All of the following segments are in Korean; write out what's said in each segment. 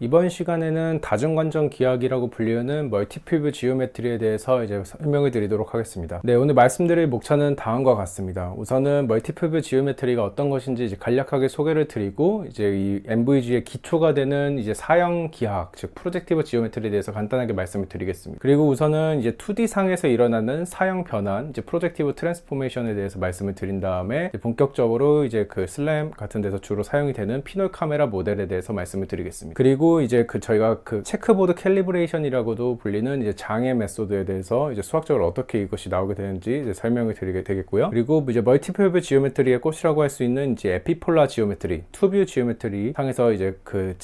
이번 시간에는 다중관점 기하학이라고 불리는 멀티퓨브 지오메트리에 대해서 이제 설명을 드리도록 하겠습니다. 네, 오늘 말씀드릴 목차는 다음과 같습니다. 우선은 멀티퓨브 지오메트리가 어떤 것인지 이제 간략하게 소개를 드리고, 이제 이 MVG의 기초가 되는 이제 사형 기하학, 즉 프로젝티브 지오메트리에 대해서 간단하게 말씀을 드리겠습니다. 그리고 우선은 이제 2D 상에서 일어나는 사형 변환, 이제 프로젝티브 트랜스포메이션에 대해서 말씀을 드린 다음에 이제 본격적으로 이제 그 슬램 같은 데서 주로 사용이 되는 피놀 카메라 모델에 대해서 말씀을 드리겠습니다. 그리고 이제 저희가 체크보드 캘리브레이션이라고도 불리는 이제 장애 메소드에 대해서 이제 수학적으로 어떻게 이것이 나오게 되는지 이제 설명을 드리게 되겠고요. 그리고 이제 멀티퓨브 지오메트리의 꽃이라고 할 수 있는 이제 에피폴라 지오메트리, 투뷰 지오메트리 상에서 이제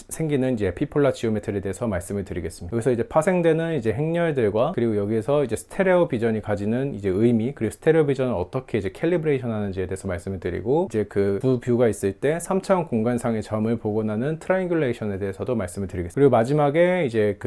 생기는 이제 에피폴라 지오메트리에 대해서 말씀을 드리겠습니다. 여기서 이제 파생되는 이제 행렬들과, 그리고 여기에서 이제 스테레오 비전이 가지는 이제 의미, 그리고 스테레오 비전을 어떻게 이제 캘리브레이션 하는지에 대해서 말씀을 드리고, 이제 두 뷰가 있을 때 3차원 공간상의 점을 복원하는 트라이앵귤레이션에 대해서도 말씀을 드리겠습니다. 그리고 마지막에 이제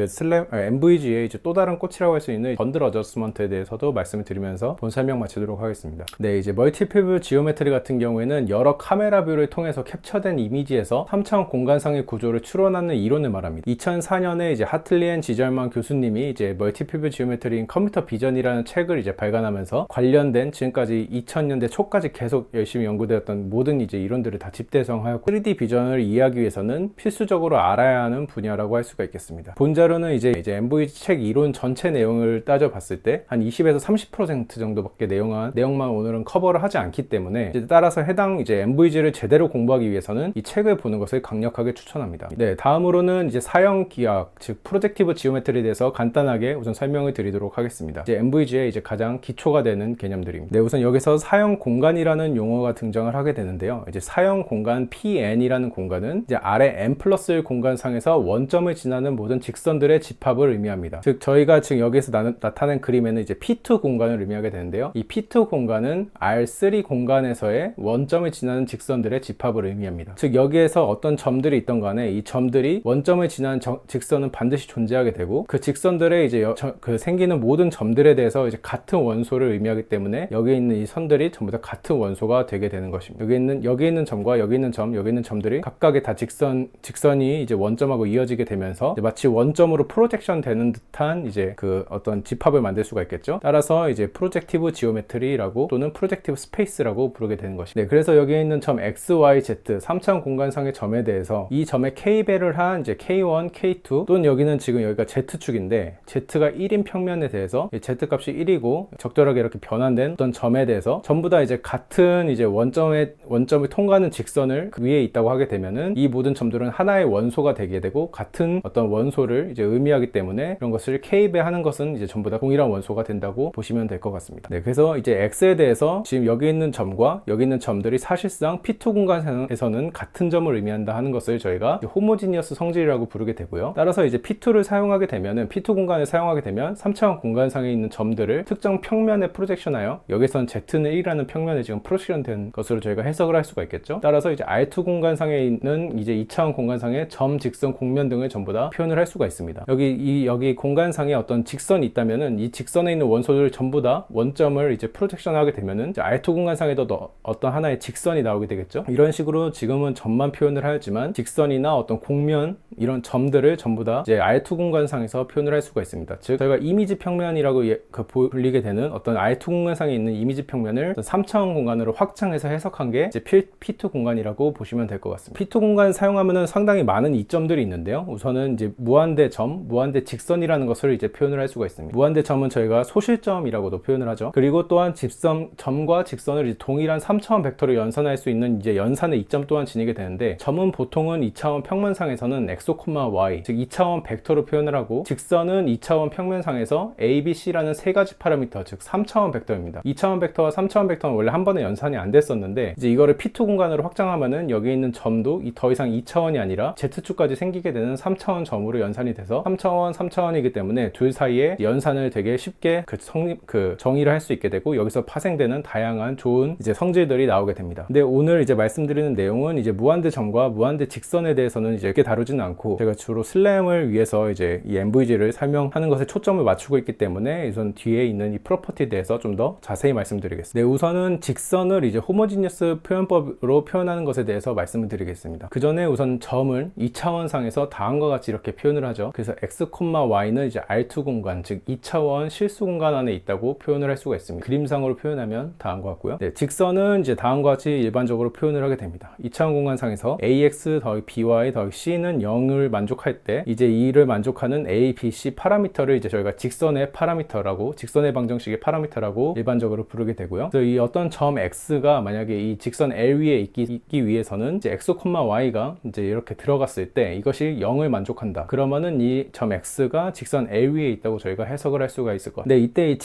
MVG의 이제 또 다른 꽃이라고 할 수 있는 번들 어저스먼트에 대해서도 말씀을 드리면서 본 설명 마치도록 하겠습니다. 네, 이제 멀티퓨브 지오메트리 같은 경우에는 여러 카메라 뷰를 통해서 캡처된 이미지에서 3차원 공간상의 구조를 추론하는 이론을 말합니다. 2004년에 이제 하틀리엔 지절만 교수님이 이제 멀티퓨브 지오메트리인 컴퓨터 비전이라는 책을 이제 발간하면서 관련된 지금까지 2000년대 초까지 계속 열심히 연구되었던 모든 이제 이론들을 다 집대성하였고, 3D 비전을 이해하기 위해서는 필수적으로 알아야 하는 분야라고 할 수가 있겠습니다. 본자료는 이제 MVG 책 이론 전체 내용을 따져봤을 때 한 20에서 30% 정도밖에 내용만 오늘은 커버를 하지 않기 때문에, 이제 따라서 해당 이제 MVG를 제대로 공부하기 위해서는 이 책을 보는 것을 강력하게 추천합니다. 네, 다음으로는 이제 사형 기하학, 즉 프로젝티브 지오메트리에 대해서 간단하게 우선 설명을 드리도록 하겠습니다. 이제 MVG의 이제 가장 기초가 되는 개념들입니다. 네, 우선 여기서 사형 공간이라는 용어가 등장을 하게 되는데요. 이제 사형 공간 PN이라는 공간은 이제 아래 n+1 공간상에서 원점을 지나는 모든 직선들의 집합을 의미합니다. 즉 저희가 지금 여기서 나타낸 그림에는 이제 P2 공간을 의미하게 되는데요. 이 P2 공간은 R3 공간에서의 원점을 지나는 직선들의 집합을 의미합니다. 즉 여기에서 어떤 점들이 있던 간에 이 점들이 원점을 지나는 직선은 반드시 존재하게 되고, 그 직선들의 이제 생기는 모든 점들에 대해서 이제 같은 원소를 의미하기 때문에 여기 있는 이 선들이 전부 다 같은 원소가 되게 되는 것입니다. 여기 있는 점과 여기 있는 점들이 각각의 다 직선이 이제 원점하고 이어지게 되면서 마치 원점으로 프로젝션 되는 듯한 이제 어떤 집합을 만들 수가 있겠죠. 따라서 이제 프로젝티브 지오메트리라고 또는 프로젝티브 스페이스라고 부르게 되는 것입니다. 네, 그래서 여기에 있는 점 X, Y, Z 3차원 공간상의 점에 대해서 이 점에 K배를 한 이제 K1, K2 또는 여기는 지금 여기가 Z축인데 Z가 1인 평면에 대해서 Z 값이 1이고 적절하게 이렇게 변환된 어떤 점에 대해서 전부 다 이제 같은 이제 원점을 통과하는 직선을 그 위에 있다고 하게 되면은 이 모든 점들은 하나의 원소가 되게 되고 같은 어떤 원소를 이제 의미하기 때문에 이런 것을 K배 하는 것은 이제 전부 다 동일한 원소가 된다고 보시면 될 것 같습니다. 네, 그래서 이제 X에 대해서 지금 여기 있는 점과 여기 있는 점들이 사실상 P2 공간에서는 같은 점을 의미한다 하는 것을 저희가 호모지니어스 성질이라고 부르게 되고요. 따라서 이제 P2를 사용하게 되면은 P2 공간을 사용하게 되면 3차원 공간상에 있는 점들을 특정 평면에 프로젝션하여 여기선 Z는 1이라는 평면에 지금 프로젝션 된 것으로 저희가 해석을 할 수가 있겠죠. 따라서 이제 R2 공간상에 있는 이제 2차원 공간상의 점, 직선, 공면 등을 전부 다 표현을 할 수가 있습니다. 여기 공간상에 어떤 직선이 있다면은 이 직선에 있는 원소들 전부 다 원점을 이제 프로젝션하게 되면은 이제 R2 공간상에도 어떤 하나의 직선이 나오게 되겠죠. 이런 식으로 지금은 점만 표현을 하였지만 직선이나 어떤 공면 이런 점들을 전부 다 이제 R2 공간상에서 표현을 할 수가 있습니다. 즉 저희가 이미지 평면이라고 불리게 되는 어떤 R2 공간상에 있는 이미지 평면을 3차원 공간으로 확장해서 해석한 게 이제 P2 공간이라고 보시면 될 것 같습니다. P2 공간 사용하면은 상당히 많은 이점들이 있는데요. 우선은 이제 무한대 점, 무한대 직선이라는 것을 이제 표현을 할 수가 있습니다. 무한대 점은 저희가 소실점이라고도 표현을 하죠. 그리고 또한 점과 직선을 이제 동일한 3차원 벡터로 연산할 수 있는 이제 연산의 이점 또한 지니게 되는데, 점은 보통은 2차원 평면상에서는 x, y, 즉 2차원 벡터로 표현을 하고, 직선은 2차원 평면상에서 a, b, c라는 세 가지 파라미터, 즉 3차원 벡터입니다. 2차원 벡터와 3차원 벡터는 원래 한 번에 연산이 안 됐었는데, 이제 이거를 P2 공간으로 확장하면은 여기 있는 점도 더 이상 2차원이 아니라 Z축까지 생기게 되는 3차원 점으로 연산이 돼서 3차원이기 때문에 둘 사이에 연산을 되게 쉽게 정의를 할 수 있게 되고, 여기서 파생되는 다양한 좋은 이제 성질들이 나오게 됩니다. 근데 오늘 이제 말씀드리는 내용은 이제 무한대 점과 무한대 직선에 대해서는 이제 이렇게 다루지는 않고, 제가 주로 슬램을 위해서 이제 이 MVG를 설명하는 것에 초점을 맞추고 있기 때문에 우선 뒤에 있는 이 프로퍼티에 대해서 좀 더 자세히 말씀드리겠습니다. 네, 우선은 직선을 이제 호모지니어스 표현법으로 표현하는 것에 대해서 말씀을 드리겠습니다. 그 전에 우선 점을 2차원상 공간상에서 다음과 같이 이렇게 표현을 하죠. 그래서 x, y는 이제 R2 공간, 즉 2차원 실수 공간 안에 있다고 표현을 할 수가 있습니다. 그림상으로 표현하면 다음과 같고요. 네, 직선은 이제 다음과 같이 일반적으로 표현을 하게 됩니다. 2차원 공간상에서 ax 더하기 by 더하기 c는 0을 만족할 때 이제 이를 만족하는 a, b, c 파라미터를 이제 저희가 직선의 파라미터라고, 직선의 방정식의 파라미터라고 일반적으로 부르게 되고요. 그래서 이 어떤 점 x가 만약에 이 직선 L 위에 있기 위해서는 이제 x, y가 이제 이렇게 들어갔을 때 이것이 0을 만족한다. 그러면은 이 점 x가 직선 L 위에 있다고 저희가 해석을 할 수가 있을 것 같아요. 근데 이때 이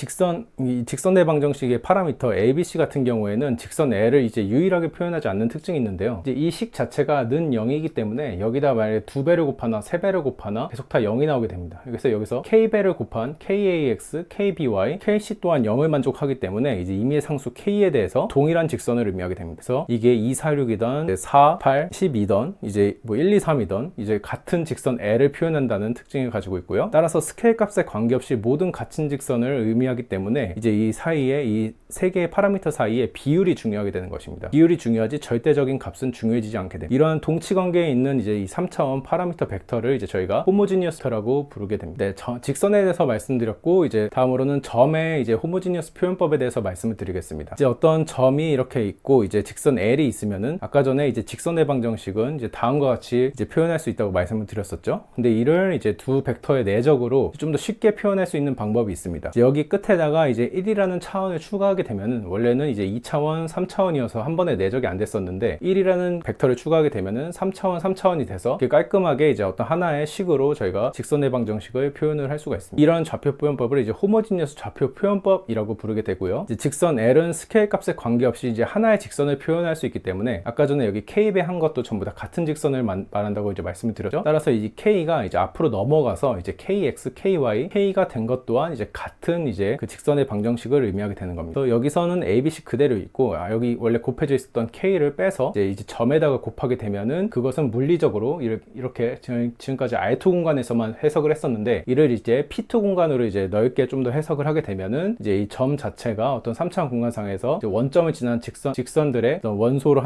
직선의 방정식의 파라미터 ABC 같은 경우에는 직선 L을 이제 유일하게 표현하지 않는 특징이 있는데요. 이제 이 식 자체가 는 0이기 때문에 여기다 만약에 2배를 곱하나 3배를 곱하나 계속 다 0이 나오게 됩니다. 그래서 여기서 k배를 곱한 kax, kby, kc 또한 0을 만족하기 때문에 이제 임의의 상수 k에 대해서 동일한 직선을 의미하게 됩니다. 그래서 이게 2, 4, 6이던 4, 8, 12던 이제 뭐 1, 2, 3이던 이제 같은 직선 L을 표현한다는 특징을 가지고 있고요. 따라서 스케일 값에 관계없이 모든 같은 직선을 의미하기 때문에 이제 이 사이에 이 세 개의 파라미터 사이에 비율이 중요하게 되는 것입니다. 비율이 중요하지 절대적인 값은 중요해지지 않게 됩니다. 이러한 동치 관계에 있는 이제 이 3차원 파라미터 벡터를 이제 저희가 호모지니어스라고 부르게 됩니다. 네, 직선에 대해서 말씀드렸고 이제 다음으로는 점의 이제 호모지니어스 표현법에 대해서 말씀을 드리겠습니다. 이제 어떤 점이 이렇게 있고 이제 직선 L이 있으면은 아까 전에 이제 직선의 방정식은 이제 다음과 같이 이제 표현할 수 있다고 말씀을 드렸었죠. 근데 이를 이제 두 벡터의 내적으로 좀 더 쉽게 표현할 수 있는 방법이 있습니다. 이제 여기 끝에다가 이제 1이라는 차원을 추가하게 되면은 원래는 이제 2차원, 3차원이어서 한 번에 내적이 안 됐었는데 1이라는 벡터를 추가하게 되면은 3차원, 3차원이 돼서 깔끔하게 이제 어떤 하나의 식으로 저희가 직선의 방정식을 표현을 할 수가 있습니다. 이런 좌표 표현법을 이제 호모지니어스 좌표 표현법이라고 부르게 되고요. 이제 직선 L은 스케일 값에 관계없이 이제 하나의 직선을 표현할 수 있기 때문에 아까 전에 여기 K배 한 것도 전부 다 같은 직선을 말한다고 이제 말씀을 드렸죠. 따라서 이 K가 이제 앞으로 넘어가서 이제 KX, KY, K가 된 것 또한 이제 같은 이제 그 직선의 방정식을 의미하게 되는 겁니다. 그래서 여기서는 ABC 그대로 있고 여기 원래 곱해져 있었던 K를 빼서 이제 점에다가 곱하게 되면은 그것은 물리적으로 이렇게 지금까지 R2 공간에서만 해석을 했었는데 이를 이제 P2 공간으로 이제 넓게 좀 더 해석을 하게 되면은 이제 이 점 자체가 어떤 3차원 공간상에서 원점을 지난 직선들의 원소로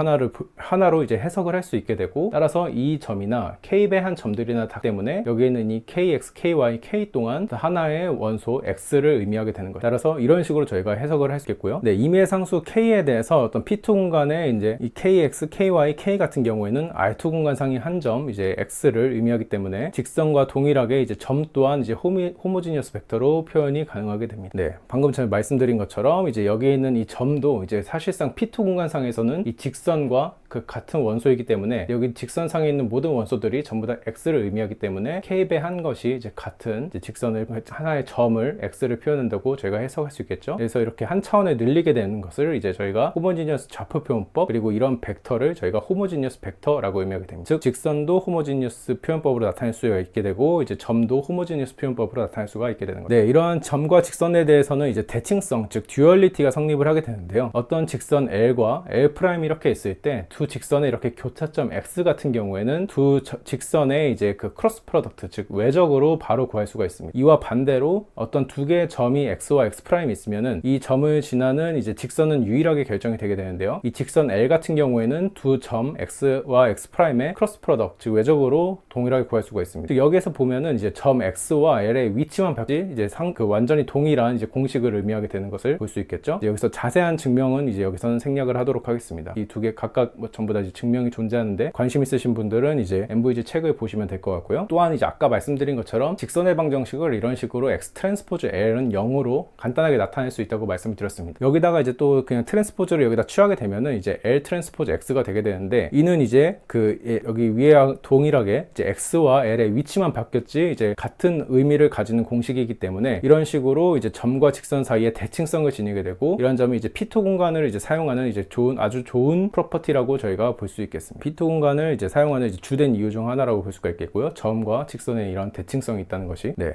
하나로 이제 해석을 할 수 있게 되고 따라서 이 점이나 K배 한 점들이나 다 때문에 여기에 있는 이 KX, KY, K 동안 하나의 원소 X를 의미하게 되는 거죠. 따라서 이런 식으로 저희가 해석을 할 수 있겠고요. 네, 임의의 상수 K에 대해서 어떤 P2 공간에 이제 이 KX, KY, K 같은 경우에는 R2 공간상의 한 점 이제 X를 의미하기 때문에 직선과 동일하게 이제 점 또한 이제 호모지니어스 벡터로 표현이 가능하게 됩니다. 네, 방금 전에 말씀드린 것처럼 이제 여기에 있는 이 점도 이제 사실상 P2 공간상에서는 이 직선과 그 같은 원소이기 때문에 여기 직선상에 있는 모든 원소들이 전부 다 X를 의미하기 때문에 K배 한 것이 이제 같은 이제 직선을 하나의 점을 X를 표현한다고 저희가 해석할 수 있겠죠. 그래서 이렇게 한 차원에 늘리게 되는 것을 이제 저희가 호모지니어스 좌표 표현법 그리고 이런 벡터를 저희가 호모지니어스 벡터라고 의미하게 됩니다. 즉 직선도 호모지니어스 표현법으로 나타낼 수가 있게 되고 이제 점도 호모지니어스 표현법으로 나타낼 수가 있게 되는 거죠. 네, 이러한 점과 직선에 대해서는 이제 대칭성 즉 듀얼리티가 성립을 하게 되는데요. 어떤 직선 L과 L' 이렇게 있을 때 두 직선의 이렇게 교차점 X 같은 경우에는 두 직선의 이제 그 크로스 프로덕트 즉 외적으로 바로 구할 수가 있습니다. 이와 반대로 어떤 두 개의 점이 X와 X' 있으면은 이 점을 지나는 이제 직선은 유일하게 결정이 되게 되는데요. 이 직선 L 같은 경우에는 두 점 X와 X'의 크로스 프로덕트 즉 외적으로 동일하게 구할 수가 있습니다. 즉 여기에서 보면은 이제 점 X와 L의 위치만 바뀌지 이제 완전히 동일한 이제 공식을 의미하게 되는 것을 볼 수 있겠죠. 여기서 자세한 증명은 이제 여기서는 생략을 하도록 하겠습니다. 이 두 개 각각 전부 다 이제 증명이 존재하는데 관심 있으신 분들은 이제 MVG 책을 보시면 될 것 같고요. 또한 이제 아까 말씀드린 것처럼 직선의 방정식을 이런 식으로 X 트랜스포즈 L은 0으로 간단하게 나타낼 수 있다고 말씀을 드렸습니다. 여기다가 이제 또 그냥 트랜스포즈를 여기다 취하게 되면은 이제 L 트랜스포즈 X가 되게 되는데 이는 이제 여기 위에 동일하게 이제 X와 L의 위치만 바뀌었지 이제 같은 의미를 가지는 공식이기 때문에 이런 식으로 이제 점과 직선 사이에 대칭성을 지니게 되고 이런 점이 이제 P2 공간을 이제 사용하는 이제 아주 좋은 프로퍼티라고 저희가 볼 수 있겠습니다. P2 공간을 이제 사용하는 이제 주된 이유 중 하나라고 볼 수가 있겠고요. 점과 직선에 이런 대칭성이 있다는 것이. 네.